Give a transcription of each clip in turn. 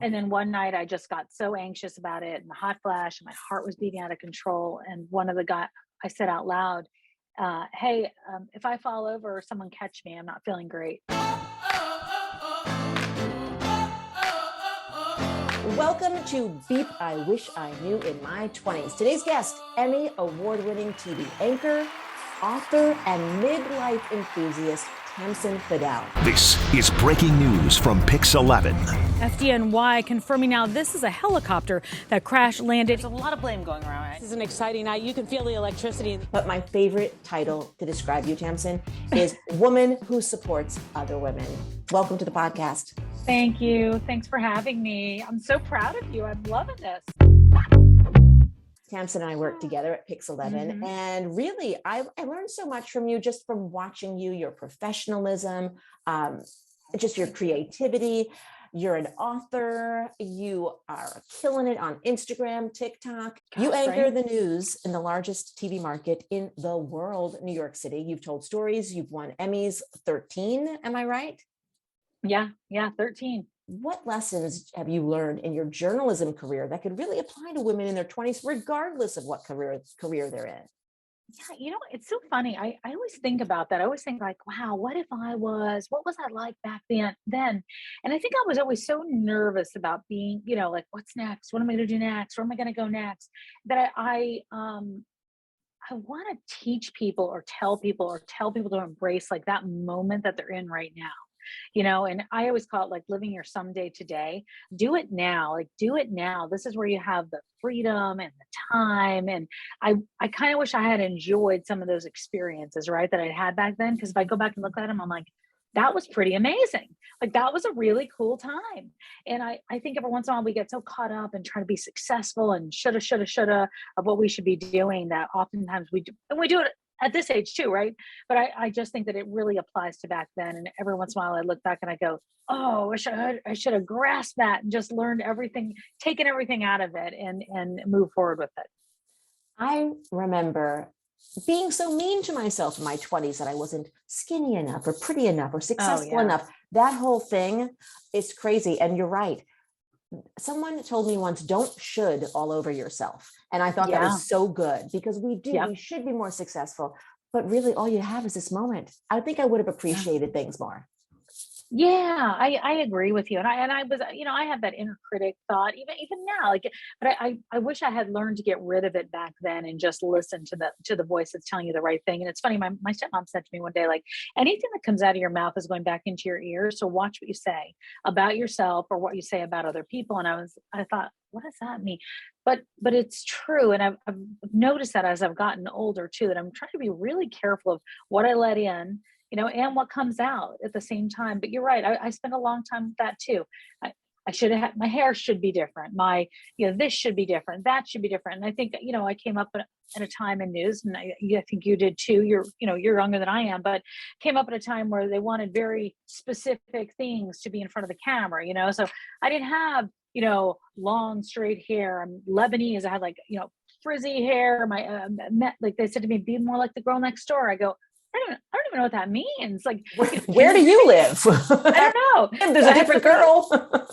And then one night I just got so anxious about it and the hot flash and my heart was beating out of control. And one of the guys, I said out loud, hey, if I fall over or someone catch me, I'm not feeling great. Welcome to Beep I Wish I Knew in My 20s. Today's guest, Emmy award-winning TV anchor, author, and midlife enthusiast, Tamsen Fadal. This is breaking news from Pix 11. FDNY confirming now this is a helicopter that crash landed. There's a lot of blame going around. This is an exciting night. You can feel the electricity. But my favorite title to describe you, Tamsen, is Woman Who Supports Other Women. Welcome to the podcast. Thank you. Thanks for having me. I'm so proud of you. I'm loving this. Tamsen and I work together at Pix 11, and really, I learned so much from you just from watching you, your professionalism, just your creativity. You're an author. You are killing it on Instagram, TikTok. You anchor the news in the largest TV market in the world, New York City. You've told stories. You've won Emmys, 13. Am I right? Yeah, 13. What lessons have you learned in your journalism career that could really apply to women in their 20s, regardless of what career they're in? Yeah, it's so funny. I always think about that. I always think like, wow, what was I like back then? And I think I was always so nervous about being, like, what's next? What am I going to do next? Where am I going to go next? That I want to teach people or tell people to embrace like that moment that they're in right now. And I always call it like living your someday today. Do it now. This is where you have the freedom and the time. And I kind of wish I had enjoyed some of those experiences, right, that I'd had back then. Because if I go back and look at them, I'm like, that was pretty amazing. Like that was a really cool time. And I think every once in a while we get so caught up in trying to be successful and shoulda of what we should be doing that oftentimes we do. And we do it at this age too, right? But I just think that it really applies to back then. And every once in a while I look back and I go, oh, I should have grasped that and just learned everything, taken everything out of it and move forward with it. I remember being so mean to myself in my 20s that I wasn't skinny enough or pretty enough or successful enough. That whole thing is crazy. And you're right. Someone told me once, don't should all over yourself. And I thought that was so good because we should be more successful, but really all you have is this moment. I think I would have appreciated things more. Yeah, I agree with you. And I was, I have that inner critic thought even now, but I wish I had learned to get rid of it back then and just listen to the voice that's telling you the right thing. And it's funny, my stepmom said to me one day, like, anything that comes out of your mouth is going back into your ears. So watch what you say about yourself or what you say about other people. And I thought, what does that mean? But it's true. And I've noticed that as I've gotten older too, that I'm trying to be really careful of what I let in, and what comes out at the same time. But you're right. I spent a long time with that too. I should have my hair should be different. This should be different. That should be different. And I think, I came up at a time in news, and I think you did too. You're younger than I am, but came up at a time where they wanted very specific things to be in front of the camera, so I didn't have, long straight hair. I'm Lebanese. I had frizzy hair. Like they said to me, be more like the girl next door. I go, I don't even know what that means. Like, where do you live? I don't know. There's a different girl.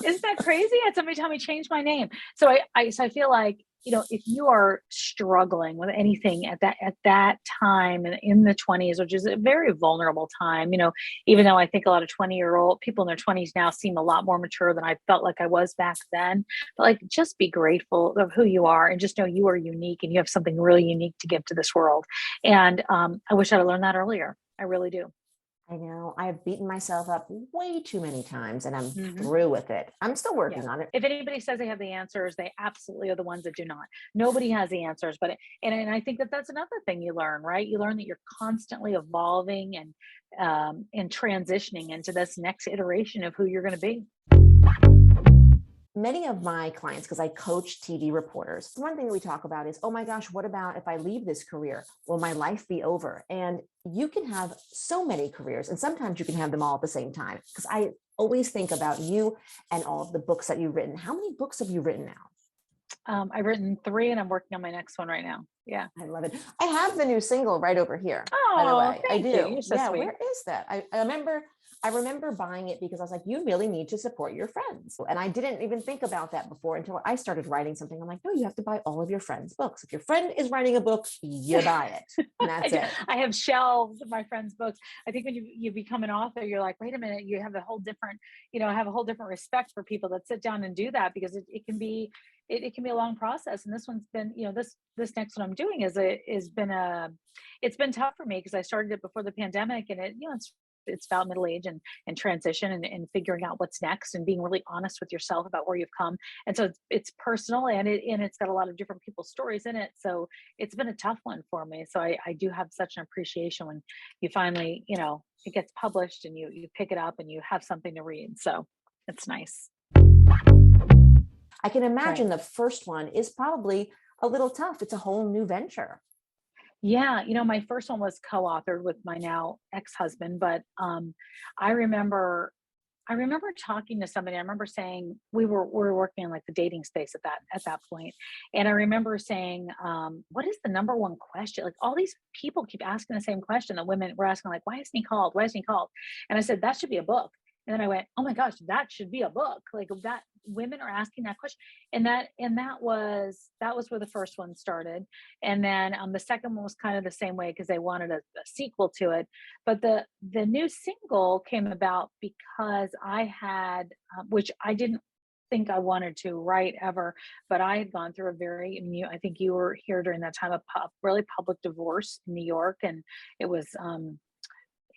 Isn't that crazy? I had somebody tell me change my name. So I feel like, if you are struggling with anything at that time in the 20s, which is a very vulnerable time, even though I think a lot of 20-year-old people in their 20s now seem a lot more mature than I felt like I was back then. But just be grateful of who you are and just know you are unique and you have something really unique to give to this world. And I wish I'd learned that earlier. I really do. I know I've beaten myself up way too many times and I'm through with it. I'm still working on it. If anybody says they have the answers, they absolutely are the ones that do not. Nobody has the answers, but I think that's another thing you learn, right? You learn that you're constantly evolving and transitioning into this next iteration of who you're going to be. Many of my clients, because I coach TV reporters, one thing that we talk about is, oh my gosh, what about if I leave this career? Will my life be over? And you can have so many careers, and sometimes you can have them all at the same time. Because I always think about you and all of the books that you've written. How many books have you written now? I've written 3 and I'm working on my next one right now. Yeah. I love it. I have the new single right over here. Oh, by the way. thank I do. You. You're so sweet. Where is that? I remember I remember buying it because I was like, you really need to support your friends. And I didn't even think about that before until I started writing something. I'm like, no, you have to buy all of your friends' books. If your friend is writing a book, you buy it. And that's it. I have shelves of my friends' books. I think when you become an author, you're like, wait a minute, you have a whole different, have a whole different respect for people that sit down and do that, because it can be a long process. And this one's been, this next one I'm doing it's been tough for me because I started it before the pandemic, and it's about middle age and transition and figuring out what's next and being really honest with yourself about where you've come. And so it's personal, and it's got a lot of different people's stories in it. So it's been a tough one for me. So I do have such an appreciation when you finally, it gets published and you pick it up and you have something to read. So it's nice. I can imagine the first one is probably a little tough. It's a whole new venture. Yeah, my first one was co-authored with my now ex-husband, but I remember talking to somebody. I remember saying we were working in like the dating space at that point, and I remember saying, "What is the number one question?" Like all these people keep asking the same question. The women were asking like, "Why isn't he called? Why isn't he called?" And I said, "That should be a book." And then I went, "Oh my gosh, that should be a book!" Like that, women are asking that question, and that was where the first one started. And then the second one was kind of the same way because they wanted a sequel to it. But the new single came about because I had, which I didn't think I wanted to write ever, but I had gone through a very, I think you were here during that time, really public divorce in New York, and it was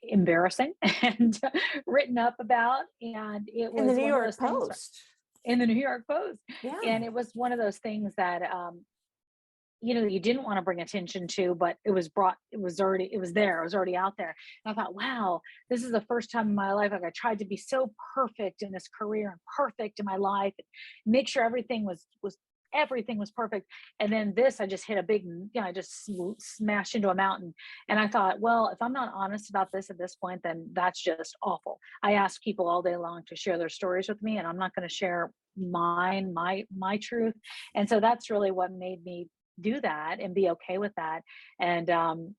embarrassing and written up about, and it was In the New one York of those things Post. in the New York Post. Yeah. And it was one of those things that you didn't want to bring attention to, but it was there, it was already out there. And I thought, wow, this is the first time in my life like I tried to be so perfect in this career and perfect in my life and make sure everything was perfect. And then I just hit a big, I just smashed into a mountain. And I thought, well, if I'm not honest about this at this point, then that's just awful. I ask people all day long to share their stories with me, and I'm not going to share my truth. And so that's really what made me do that and be okay with that. And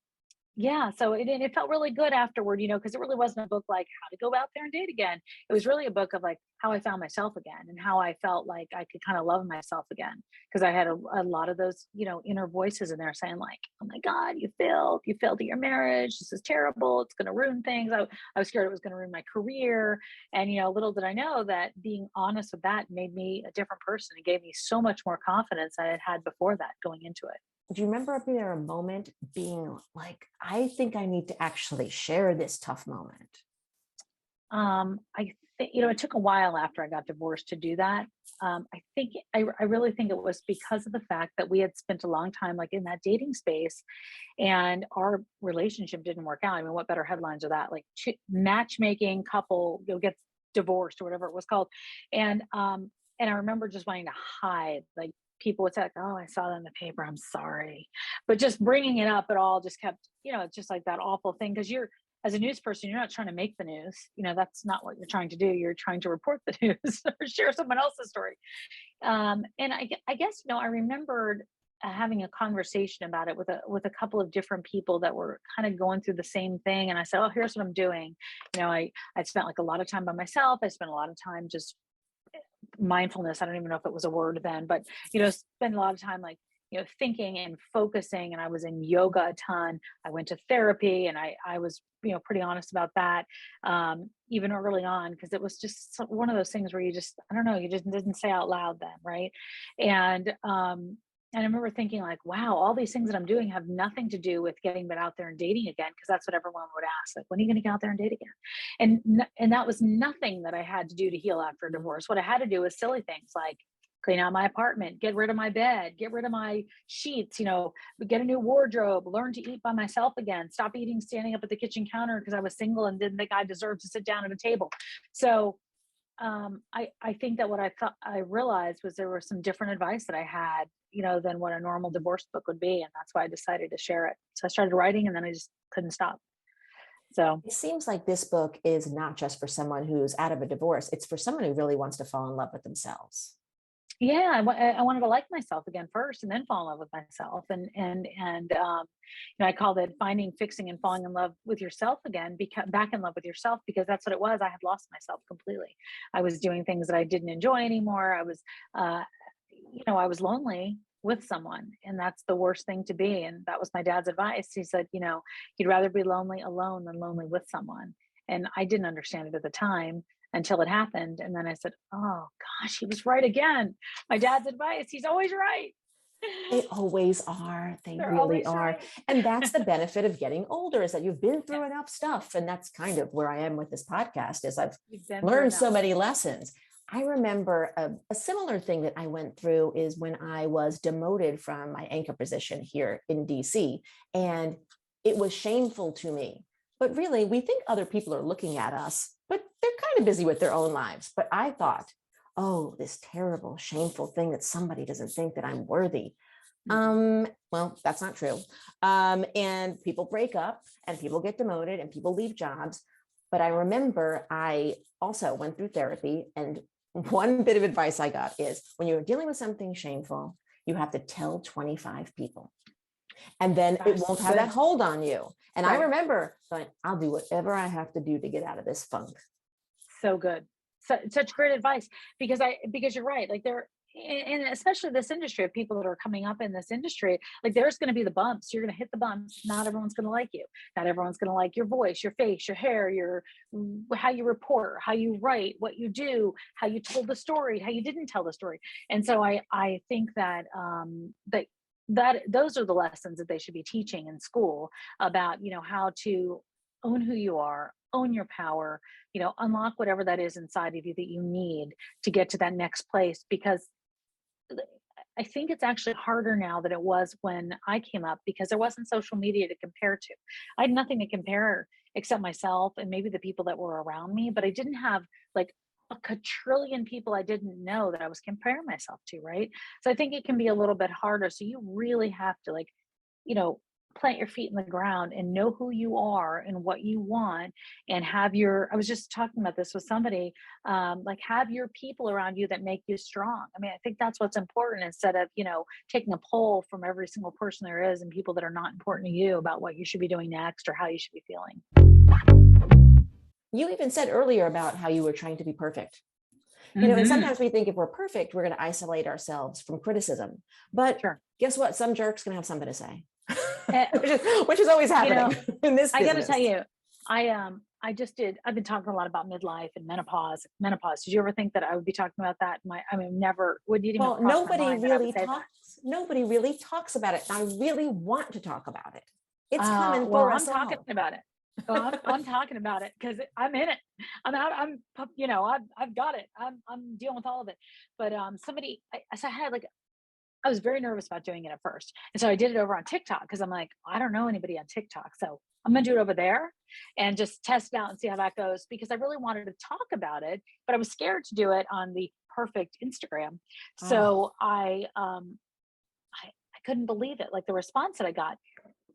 yeah, so it felt really good afterward, because it really wasn't a book like how to go out there and date again. It was really a book of like how I found myself again and how I felt like I could kind of love myself again. Because I had a lot of those, inner voices in there saying like, oh my God, you failed at your marriage. This is terrible. It's going to ruin things. I was scared it was going to ruin my career. And, little did I know that being honest with that made me a different person. It gave me so much more confidence than I had before that going into it. Do you remember there a moment being like, I think I need to actually share this tough moment? I think, it took a while after I got divorced to do that. I really think it was because of the fact that we had spent a long time like in that dating space and our relationship didn't work out. I mean, what better headlines are that? Like matchmaking couple, gets divorced or whatever it was called. And I remember just wanting to hide, like, people would say, like, oh, I saw that in the paper, I'm sorry. But just bringing it up at all just kept, it's just like that awful thing. Because as a news person, you're not trying to make the news. That's not what you're trying to do. You're trying to report the news or share someone else's story. And I guess, I remembered having a conversation about it with a couple of different people that were kind of going through the same thing. And I said, oh, here's what I'm doing. I spent like a lot of time by myself. I spent a lot of time just mindfulness. I don't even know if it was a word then, but spend a lot of time like thinking and focusing. And I was in yoga a ton. I went to therapy, and I was pretty honest about that even early on, because it was just one of those things where you just, I don't know, you just didn't say out loud then, right? And I remember thinking like, wow, all these things that I'm doing have nothing to do with getting out there and dating again, because that's what everyone would ask. Like, when are you going to get out there and date again? And that was nothing that I had to do to heal after a divorce. What I had to do was silly things like clean out my apartment, get rid of my bed, get rid of my sheets, get a new wardrobe, learn to eat by myself again, stop eating standing up at the kitchen counter because I was single and didn't think I deserved to sit down at a table. So I think that what I realized was there was some different advice that I had, than what a normal divorce book would be. And that's why I decided to share it. So I started writing, and then I just couldn't stop. So it seems like this book is not just for someone who's out of a divorce. It's for someone who really wants to fall in love with themselves. I wanted to like myself again first, and then fall in love with myself. I called it finding, fixing, and falling in love with yourself again. Back in love with yourself, because that's what it was. I had lost myself completely. I was doing things that I didn't enjoy anymore. Uh, I was lonely with someone, and that's the worst thing to be. And that was my dad's advice. He said, he'd rather be lonely alone than lonely with someone. And I didn't understand it at the time until it happened. And then I said, oh gosh, he was right again. My dad's advice, he's always right. They always are. They They're really always are. right. And that's the benefit of getting older, is that you've been through enough stuff. And that's kind of where I am with this podcast, is I've learned so many lessons. I remember a similar thing that I went through is when I was demoted from my anchor position here in DC. And it was shameful to me. But really, we think other people are looking at us, but they're kind of busy with their own lives. But I thought, oh, this terrible, shameful thing that somebody doesn't think that I'm worthy. Well, that's not true. And people break up, and people get demoted, and people leave jobs. But I remember I also went through therapy, and one bit of advice I got is, when you're dealing with something shameful, you have to tell 25 people. And then it won't have that hold on you. And I remember going, I'll do whatever I have to do to get out of this funk. So good. Such great advice, because you're right. Like, and especially this industry, of people that are coming up in this industry, like, there's going to be the bumps. You're going to hit the bumps. Not everyone's going to like you. Not everyone's going to like your voice, your face, your hair, how you report, how you write, what you do, how you told the story, how you didn't tell the story. And so I think that that those are the lessons that they should be teaching in school, about how to own who you are, own your power, unlock whatever that is inside of you that you need to get to that next place. Because I think it's actually harder now than it was when I came up, because there wasn't social media to compare to. I had nothing to compare except myself and maybe the people that were around me, but I didn't have like a quadrillion people I didn't know that I was comparing myself to, right? So I think it can be a little bit harder. So you really have to, plant your feet in the ground and know who you are and what you want, and I was just talking about this with somebody, have your people around you that make you strong. I mean, I think that's what's important, instead of, taking a poll from every single person there is and people that are not important to you about what you should be doing next or how you should be feeling. You even said earlier about how you were trying to be perfect. And sometimes we think if we're perfect, we're going to isolate ourselves from criticism. But guess what? Some jerk's going to have something to say, which is always happening in this business. I got to tell you, I've been talking a lot about midlife and menopause. Did you ever think that I would be talking about that? Never. Would you even? Well, nobody really talks about it. I really want to talk about it. It's coming for us all. I'm talking about it. I'm talking about it because I'm in it. I'm out. I've got it. I'm dealing with all of it. But I was very nervous about doing it at first. And so I did it over on TikTok, because I'm like, I don't know anybody on TikTok. So I'm going to do it over there and just test it out and see how that goes, because I really wanted to talk about it, but I was scared to do it on the perfect Instagram. So I couldn't believe it, like the response that I got.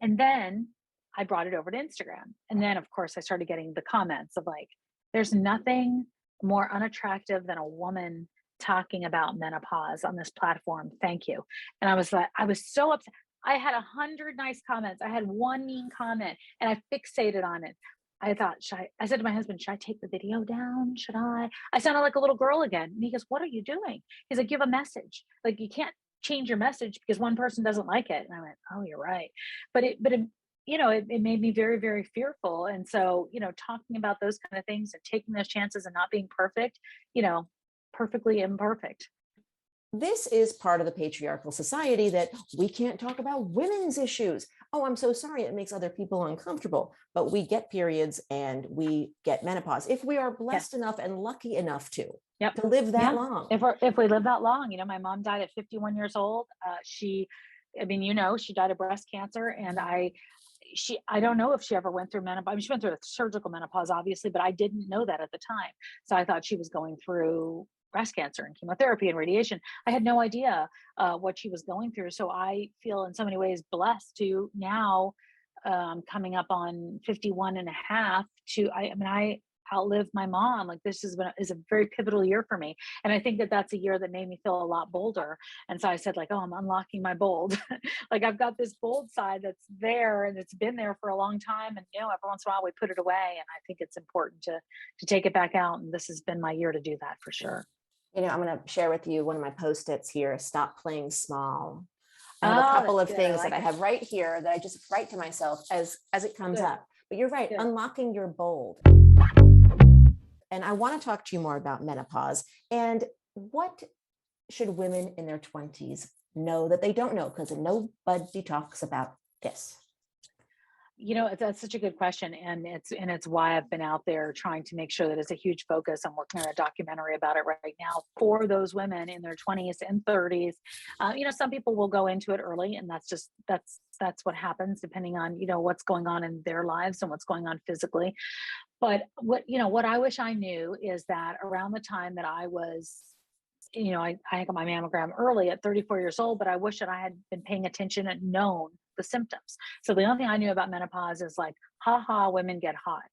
And then I brought it over to Instagram. And then, of course, I started getting the comments of like, there's nothing more unattractive than a woman talking about menopause on this platform. Thank you. And I was so upset. I had 100 nice comments. I had one mean comment, and I fixated on it. I thought, I said to my husband, should I take the video down? Should I? I sounded like a little girl again. And he goes, what are you doing? He's like, give a message. Like, you can't change your message because one person doesn't like it. And I went, oh, you're right. But it made me very, very fearful. And so, talking about those kind of things and taking those chances and not being perfect, perfectly imperfect. This is part of the patriarchal society that we can't talk about women's issues. Oh, I'm so sorry. It makes other people uncomfortable. But we get periods and we get menopause if we are blessed enough and lucky enough to live that long. If we live that long, my mom died at 51 years old. She died of breast cancer, and I don't know if she ever went through menopause. I mean, she went through a surgical menopause, obviously, but I didn't know that at the time. So I thought she was going through breast cancer and chemotherapy and radiation. I had no idea what she was going through. So I feel in so many ways blessed to now, coming up on 51 and a half, I outlive my mom. Like this is a very pivotal year for me. And I think that that's a year that made me feel a lot bolder. And so I said like, oh, I'm unlocking my bold. Like I've got this bold side that's there and it's been there for a long time. And, every once in a while we put it away. And I think it's important to take it back out. And this has been my year to do that for sure. I'm going to share with you one of my Post-its here. Stop playing small. I have Oh, a couple of that's good. things I like that I it. have right here that I just write to myself as it comes Good. up. But you're right, Good. unlocking your bold. And I want to talk to you more about menopause and what should women in their 20s know that they don't know, because nobody talks about this. That's such a good question. And it's why I've been out there trying to make sure that it's a huge focus. I'm working on a documentary about it right now for those women in their 20s and 30s. Some people will go into it early, and that's what happens depending on, what's going on in their lives and what's going on physically. But what I wish I knew is that around the time that I was, I got my mammogram early at 34 years old, but I wish that I had been paying attention and known the symptoms. So the only thing I knew about menopause is like, women get hot.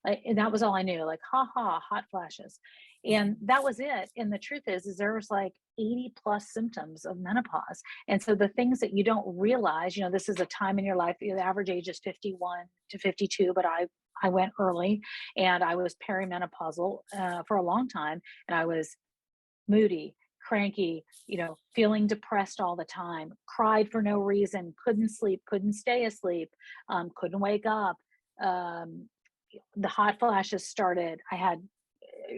And that was all I knew, like, hot flashes. And that was it. And the truth is there was like 80 plus symptoms of menopause. And so the things that you don't realize, this is a time in your life, the average age is 51 to 52, but I went early and I was perimenopausal for a long time. And I was moody, cranky, feeling depressed all the time, cried for no reason, couldn't sleep, couldn't stay asleep, couldn't wake up. The hot flashes started. I had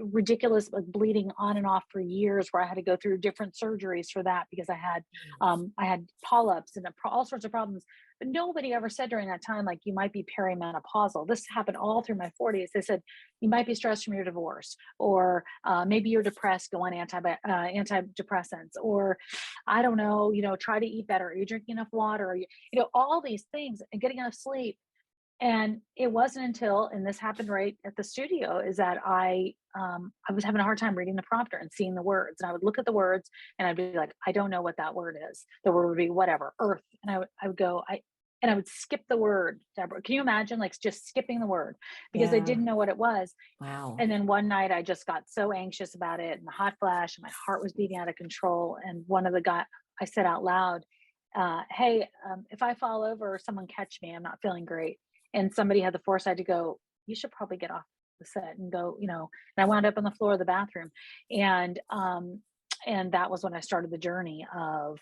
ridiculous bleeding on and off for years, where I had to go through different surgeries for that because I had polyps and all sorts of problems. But nobody ever said during that time, like, you might be perimenopausal. This happened all through my 40s. They said, you might be stressed from your divorce, or maybe you're depressed, go on antidepressants, or I don't know, try to eat better. Are you drinking enough water? All these things, and getting enough sleep. And it wasn't until, and this happened right at the studio, is that I was having a hard time reading the prompter and seeing the words. And I would look at the words and I'd be like, I don't know what that word is. The word would be whatever, earth. And I would go, I would skip the word, Deborah. Can you imagine, like, just skipping the word because I didn't know what it was? Wow. And then one night I just got so anxious about it, and the hot flash, and my heart was beating out of control. And one of the guys, I said out loud, hey, if I fall over or someone catch me, I'm not feeling great. And somebody had the foresight to go, you should probably get off the set and go, and I wound up on the floor of the bathroom. And that was when I started the journey of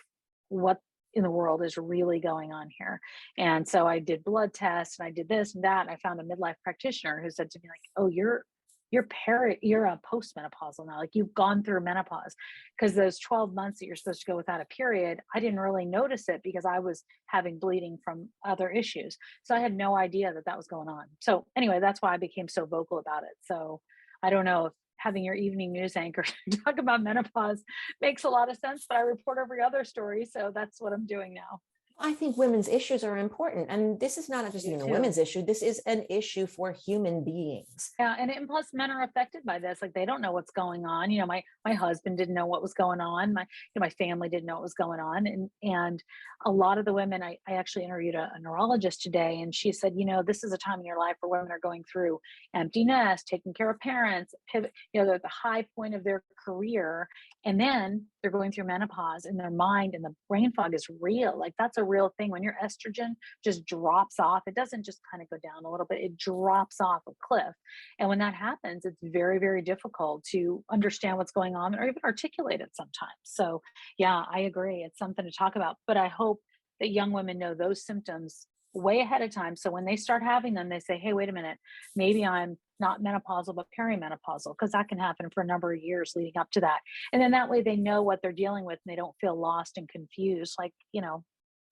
what in the world is really going on here. And so I did blood tests and I did this and that. And I found a midlife practitioner who said to me, like, oh, you're a postmenopausal now, like, you've gone through menopause. Because those 12 months that you're supposed to go without a period, I didn't really notice it because I was having bleeding from other issues. So I had no idea that was going on. So anyway, that's why I became so vocal about it. So I don't know if having your evening news anchor talk about menopause makes a lot of sense, but I report every other story. So that's what I'm doing now. I think women's issues are important. And this is not just even a women's issue. This is an issue for human beings. Yeah. And plus men are affected by this. Like, they don't know what's going on. My husband didn't know what was going on. My family didn't know what was going on. And a lot of the women, I actually interviewed a neurologist today, and she said, this is a time in your life where women are going through empty nest, taking care of parents, pivot, they're at the high point of their career. And then they're going through menopause, and their mind and the brain fog is real. Like, that's a real thing. When your estrogen just drops off, it doesn't just kind of go down a little bit, it drops off a cliff. And when that happens, it's very, very difficult to understand what's going on or even articulate it sometimes. So yeah, I agree. It's something to talk about, but I hope that young women know those symptoms way ahead of time. So when they start having them, they say, hey, wait a minute, maybe I'm not menopausal, but perimenopausal, because that can happen for a number of years leading up to that. And then that way they know what they're dealing with and they don't feel lost and confused, like,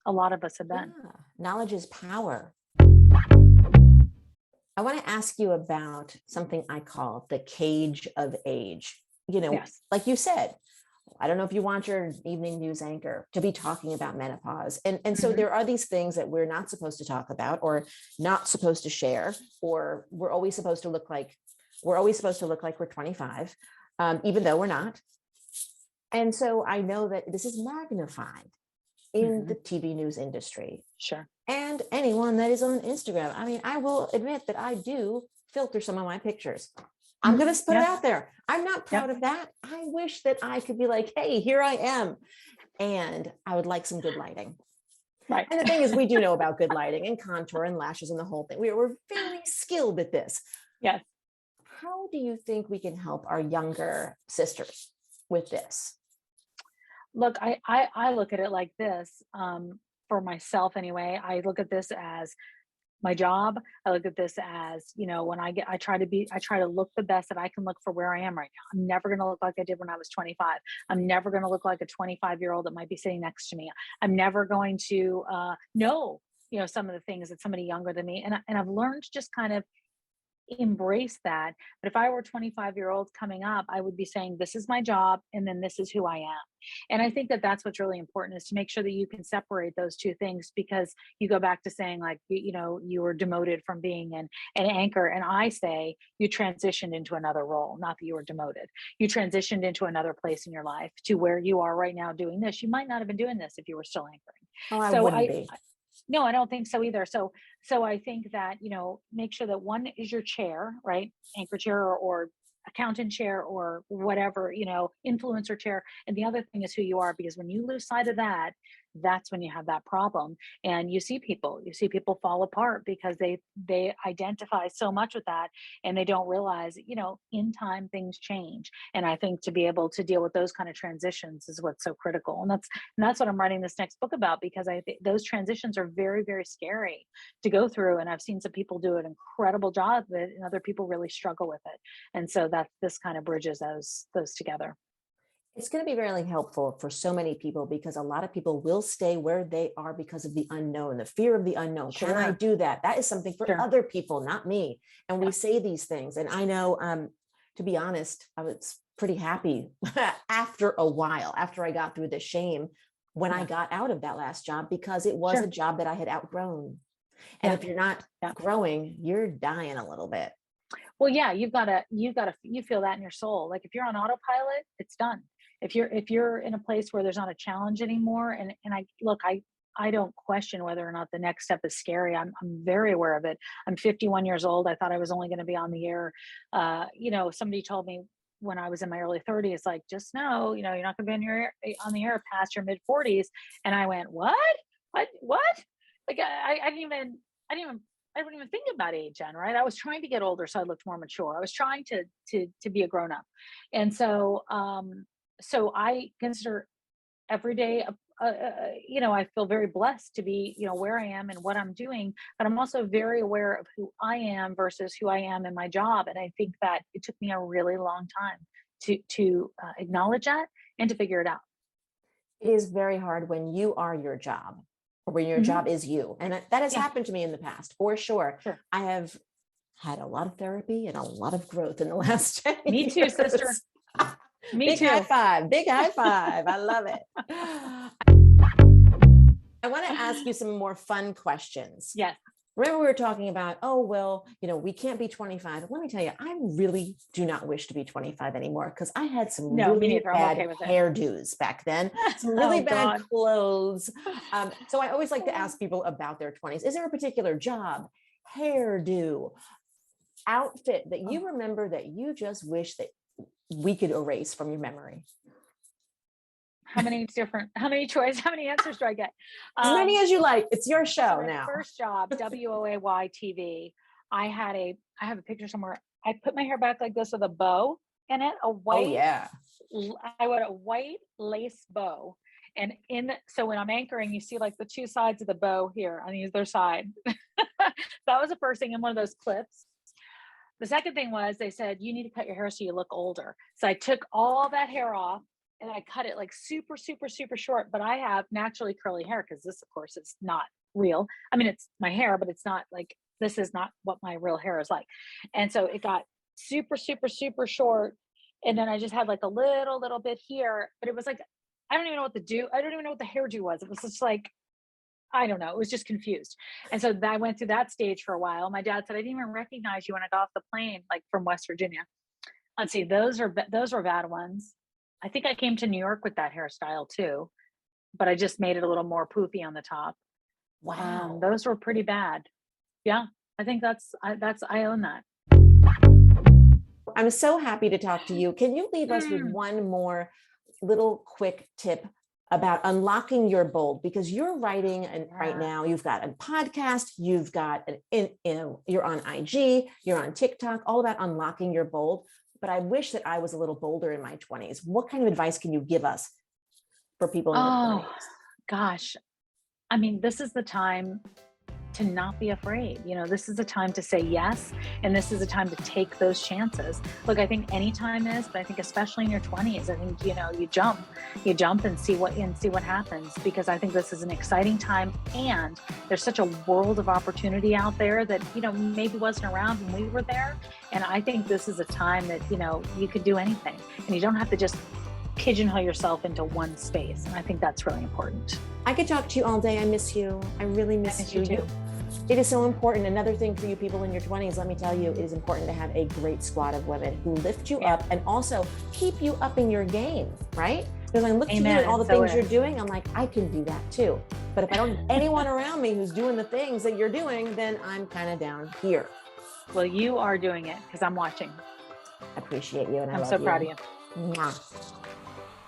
a lot of us have been. Yeah. Knowledge is power. I want to ask you about something I call the cage of age. Yes. Like you said, I don't know if you want your evening news anchor to be talking about menopause. And so there are these things that we're not supposed to talk about, or not supposed to share, or we're always supposed to look like we're 25, even though we're not. And so I know that this is magnified in the TV news industry. Sure. And anyone that is on Instagram. I mean, I will admit that I do filter some of my pictures. I'm going to put it Yep. out there. I'm not proud of that. I wish that I could be like, hey, here I am. And I would like some good lighting. Right. And the thing is, we do know about good lighting and contour and lashes and the whole thing. We're very skilled at this. Yes. How do you think we can help our younger sisters with this? Look, I look at it like this, for myself anyway. I look at this as my job. I look at this as, when I try to look the best that I can look for where I am right now. I'm never going to look like I did when I was 25. I'm never going to look like a 25-year-old that might be sitting next to me. I'm never going to know, some of the things that somebody younger than me. And I've learned to just kind of embrace that. But if I were a 25-year-old coming up, I would be saying, this is my job, and then this is who I am. And I think that that's what's really important, is to make sure that you can separate those two things, because you go back to saying, like, you were demoted from being an anchor. And I say you transitioned into another role, not that you were demoted. You transitioned into another place in your life to where you are right now doing this. You might not have been doing this if you were still anchoring. Oh, I wouldn't be. No, I don't think so either. So I think that, make sure that one is your chair, right? Anchor chair or accountant chair or whatever, influencer chair. And the other thing is who you are, because when you lose sight of that, that's when you have that problem. And you see people fall apart because they identify so much with that, and they don't realize, in time things change. And I think to be able to deal with those kind of transitions is what's so critical. And that's what I'm writing this next book about, because I think those transitions are very, very scary to go through. And I've seen some people do an incredible job of it, and other people really struggle with it. And so this kind of bridges those together. It's going to be really helpful for so many people, because a lot of people will stay where they are because of the unknown, the fear of the unknown. Sure. Can I do that? That is something for Sure. other people, not me. And we say these things. And I know, to be honest, I was pretty happy after a while, after I got through the shame, when I got out of that last job, because it was a job that I had outgrown. And if you're not growing, you're dying a little bit. Well, yeah, you feel that in your soul. Like if you're on autopilot, it's done. If you're in a place where there's not a challenge anymore, and I don't question whether or not the next step is scary. I'm very aware of it. I'm 51 years old. I thought I was only going to be on the air. Somebody told me when I was in my early 30s, like, just know, you're not going to be on the air past your mid 40s. And I went, what? Like I didn't even think about age then, right? I was trying to get older, so I looked more mature. I was trying to be a grown up. And so I consider every day, I feel very blessed to be, where I am and what I'm doing, but I'm also very aware of who I am versus who I am in my job. And I think that it took me a really long time to acknowledge that and to figure it out. It is very hard when you are your job, or when your job is you. And that has happened to me in the past, for sure. I have had a lot of therapy and a lot of growth in the last 10 years. Me too, sister. Me too. High five. Big high five. I love it. I want to ask you some more fun questions. Yes. Remember, we were talking about, we can't be 25. Let me tell you, I really do not wish to be 25 anymore, because I had some really bad hairdos back then, some really bad clothes. So I always like to ask people about their 20s. Is there a particular job, hairdo, outfit that you remember that you just wish that we could erase from your memory? How many answers do I get? As many as you like. It's your show now. First job, WOAY TV. I have a picture somewhere. I put my hair back like this with a bow in it, I wore a white lace bow. And so when I'm anchoring, you see like the two sides of the bow here on either side. That was the first thing in one of those clips. The second thing was, they said, you need to cut your hair so you look older. So I took all that hair off and I cut it like super, super, super short. But I have naturally curly hair, because this, of course, is not real. I mean, it's my hair, but it's not like, this is not what my real hair is like. And so it got super, super, super short. And then I just had like a little bit here, but it was like, I don't even know what to do. I don't even know what the hairdo was. It was just like, I don't know. It was just confused. And so I went through that stage for a while. My dad said, I didn't even recognize you when I got off the plane, like from West Virginia. Let's see, those were bad ones. I think I came to New York with that hairstyle too, but I just made it a little more poofy on the top. Wow. Those were pretty bad. Yeah. I think I own that. I'm so happy to talk to you. Can you leave us with one more little quick tip about unlocking your bold? Because you're writing, and right now you've got a podcast, you've got you're on IG, you're on TikTok, all about unlocking your bold. But I wish that I was a little bolder in my 20s. What kind of advice can you give us for people in their 20s? Gosh. I mean, this is the time to not be afraid. This is a time to say yes. And this is a time to take those chances. Look, I think any time is, but I think especially in your 20s, I think, you jump and see what happens, because I think this is an exciting time. And there's such a world of opportunity out there that, maybe wasn't around when we were there. And I think this is a time that, you could do anything, and you don't have to just pigeonhole yourself into one space. And I think that's really important. I could talk to you all day. I miss you. I really miss you too. It is so important. Another thing for you people in your 20s, let me tell you, it is important to have a great squad of women who lift you up and also keep you up in your game, right? Because I look to you and all the things you're doing, I'm like, I can do that too. But if I don't have anyone around me who's doing the things that you're doing, then I'm kind of down here. Well, you are doing it, because I'm watching. I appreciate you, and I'm so proud of you. Mwah.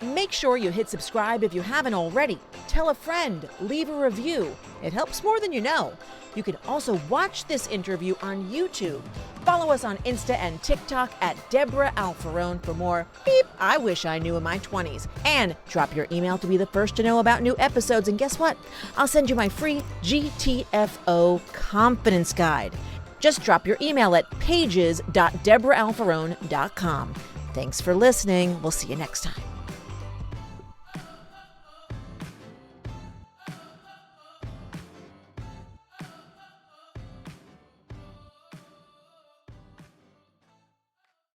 Make sure you hit subscribe if you haven't already. Tell a friend, leave a review. It helps more than you know. You can also watch this interview on YouTube. Follow us on Insta and TikTok at Debra Alfarone for more beep I wish I knew in my 20s. And drop your email to be the first to know about new episodes. And guess what? I'll send you my free GTFO confidence guide. Just drop your email at pages.debraalfarone.com. Thanks for listening. We'll see you next time.